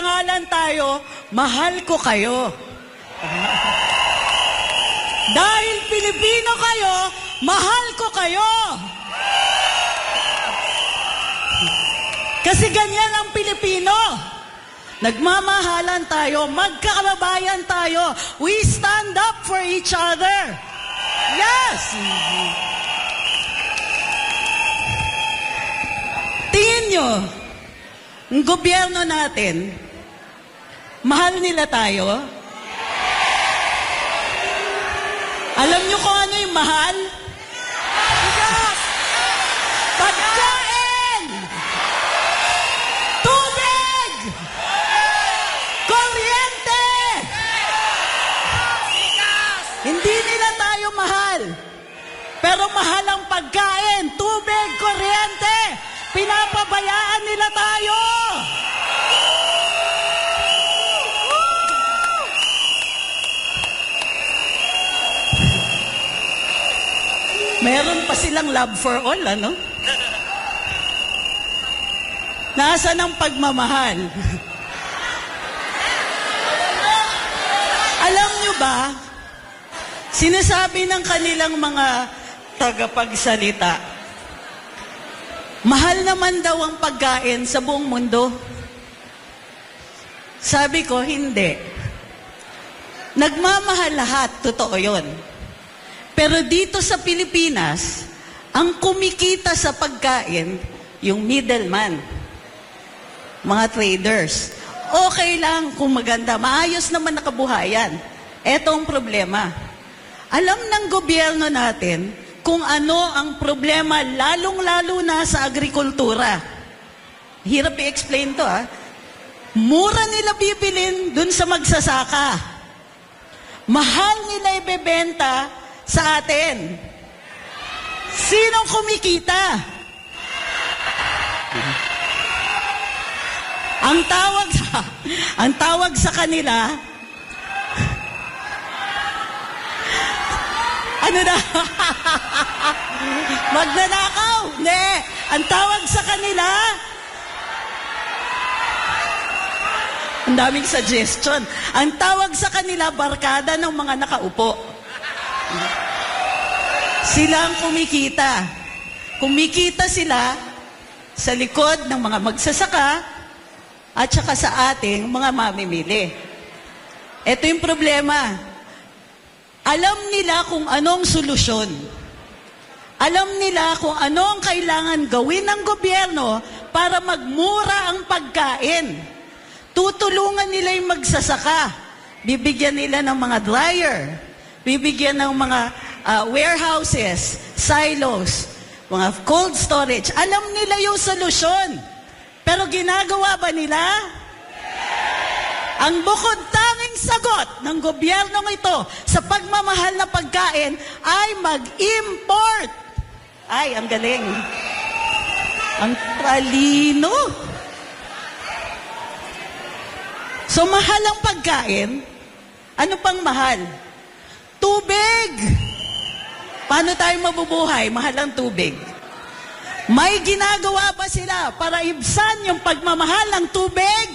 pangalan tayo, mahal ko kayo. Dahil Pilipino kayo, mahal ko kayo. Kasi ganyan ang Pilipino. Nagmamahalan tayo, magkakababayan tayo. We stand up for each other. Yes! Tingin nyo, ang gobyerno natin, mahal nila tayo? Alam nyo kung ano yung mahal? Pagkain! Tubig! Kuryente! Hindi nila tayo mahal. Pero mahal ang pagkain, tubig, kuryente. Pinapabayaan nila tayo. Meron pa silang love for all, ano? Nasaan ang pagmamahal? Alam nyo ba, sinasabi ng kanilang mga tagapagsalita, mahal naman daw ang pagkain sa buong mundo. Sabi ko, hindi. Nagmamahal lahat, totoo yun. Pero dito sa Pilipinas, ang kumikita sa pagkain, yung middleman, mga traders. Okay lang kung maganda, maayos naman nakabuhayan. Eto ang problema. Alam ng gobyerno natin kung ano ang problema, lalong-lalo na sa agrikultura. Hirap i-explain to, ha? Mura nila bibilin dun sa magsasaka. Mahal nila ibebenta sa atin. Sinong kumikita? Ang tawag sa kanila, ano na? Magnanakaw? Hindi. Ang tawag sa kanila, ang daming suggestion. Ang tawag sa kanila, barkada ng mga nakaupo. Sila ang kumikita. Kumikita sila sa likod ng mga magsasaka at saka sa ating mga mamimili. Ito yung problema. Alam nila kung anong solusyon. Alam nila kung ano ang kailangan gawin ng gobyerno para magmura ang pagkain. Tutulungan nila yung magsasaka. Bibigyan nila ng mga dryer. Bibigyan ng mga warehouses, silos, mga cold storage. Alam nila yung solusyon. Pero ginagawa ba nila? Ang bukod tanging sagot ng gobyernong ito sa pagmamahal na pagkain ay mag-import. Ay, ang galing. Ang talino. So, mahal ang pagkain. Ano pang mahal? Tubig. Paano tayo mabubuhay? Mahal ang tubig. May ginagawa ba sila para ibsan yung pagmamahal ng tubig?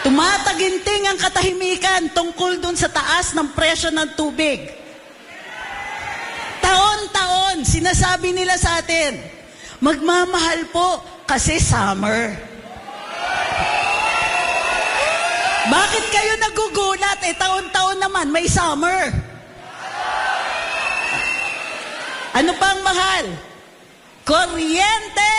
Tumataginting ang katahimikan tungkol dun sa taas ng presyo ng tubig. Taon-taon, sinasabi nila sa atin, magmamahal po kasi summer. Bakit kayo nagugulat? Taon-taon naman, may summer. Ano pang mahal? Kuryente!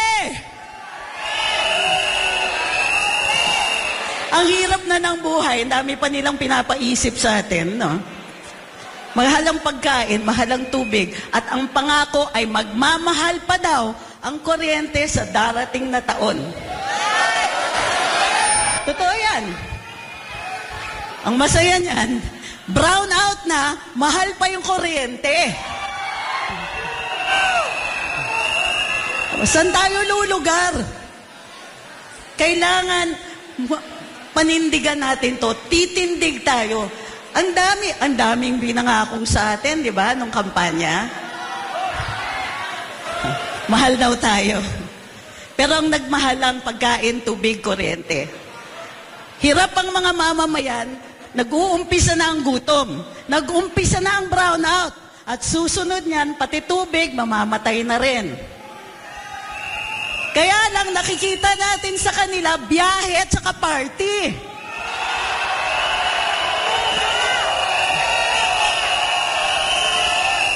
Ang hirap na ng buhay, dami pa nilang pinapaisip sa atin, no? Mahal ang pagkain, mahal ang tubig, at ang pangako ay magmamahal pa daw ang kuryente sa darating na taon. Totoo yan. Ang masaya niyan, brown out na, mahal pa yung kuryente. Saan tayo lulugar? Kailangan panindigan natin to, titindig tayo. Ang daming binangako sa atin, di ba, nung kampanya? Mahal daw tayo. Pero ang nagmahal ang pagkain, tubig, kuryente. Hirap ang mga mamamayan, nag-uumpisa na ang gutom, nag-uumpisa na ang brownout, at susunod niyan, pati tubig, mamamatay na rin. Kaya lang nakikita natin sa kanila, biyahe at saka party.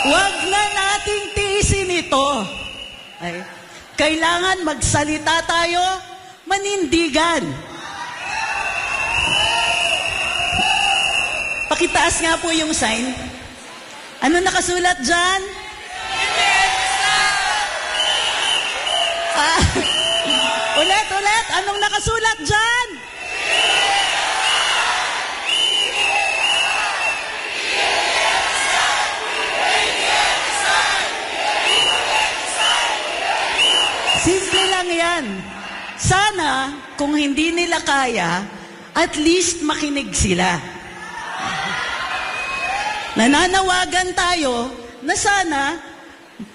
Huwag na nating tiisin ito. Ay, kailangan magsalita tayo, manindigan. Pakitaas nga po yung sign. Ano nakasulat dyan? Ulit. Anong nakasulat dyan? Simple lang yan. Sana, kung hindi nila kaya, at least makinig sila. Nananawagan tayo na sana,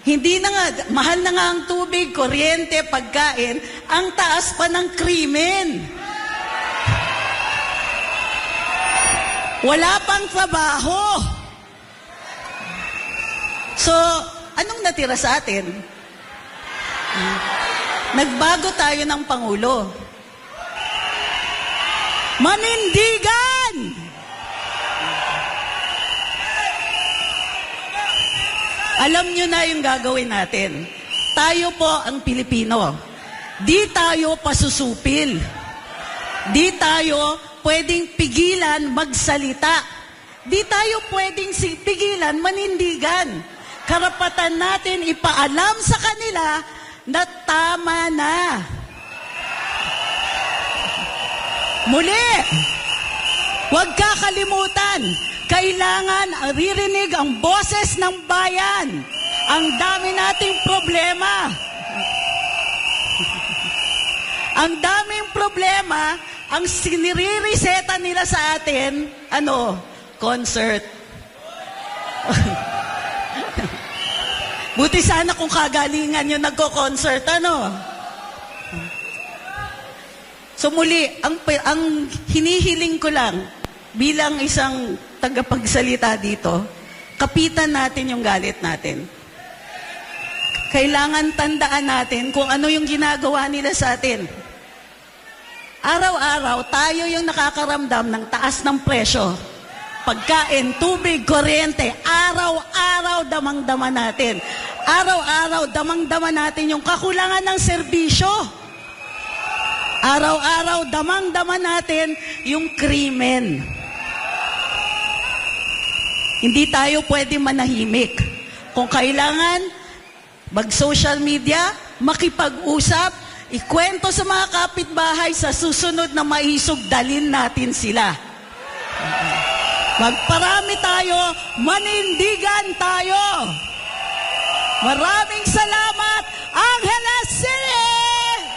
hindi na nga, mahal na nga ang tubig, kuryente, pagkain, ang taas pa ng krimen. Wala pang trabaho. So, anong natira sa atin? Nagbago tayo ng Pangulo. Manindigan! Alam nyo na yung gagawin natin. Tayo po ang Pilipino. Di tayo pasusupil. Di tayo pwedeng pigilan magsalita. Di tayo pwedeng pigilan manindigan. Karapatan natin ipaalam sa kanila na tama na. Muli, huwag kakalimutan, kailangan ririnig ang boses ng bayan. Ang dami nating problema. Ang daming problema, ang sinirireseta nila sa atin, concert. Buti sana kung kagalingan yung nagko-concert, So muli, ang hinihiling ko lang, bilang isang tagapagsalita dito, kapitan natin yung galit natin. Kailangan tandaan natin kung ano yung ginagawa nila sa atin. Araw-araw, tayo yung nakakaramdam ng taas ng presyo. Pagkain, tubig, kuryente, araw-araw damang-dama natin. Araw-araw damang-dama natin yung kakulangan ng serbisyo. Araw-araw damang-dama natin yung krimen. Hindi tayo pwede manahimik. Kung kailangan, mag-social media, makipag-usap, ikwento sa mga kapitbahay, sa susunod na maisog, dalin natin sila. Magparami tayo, manindigan tayo. Maraming salamat.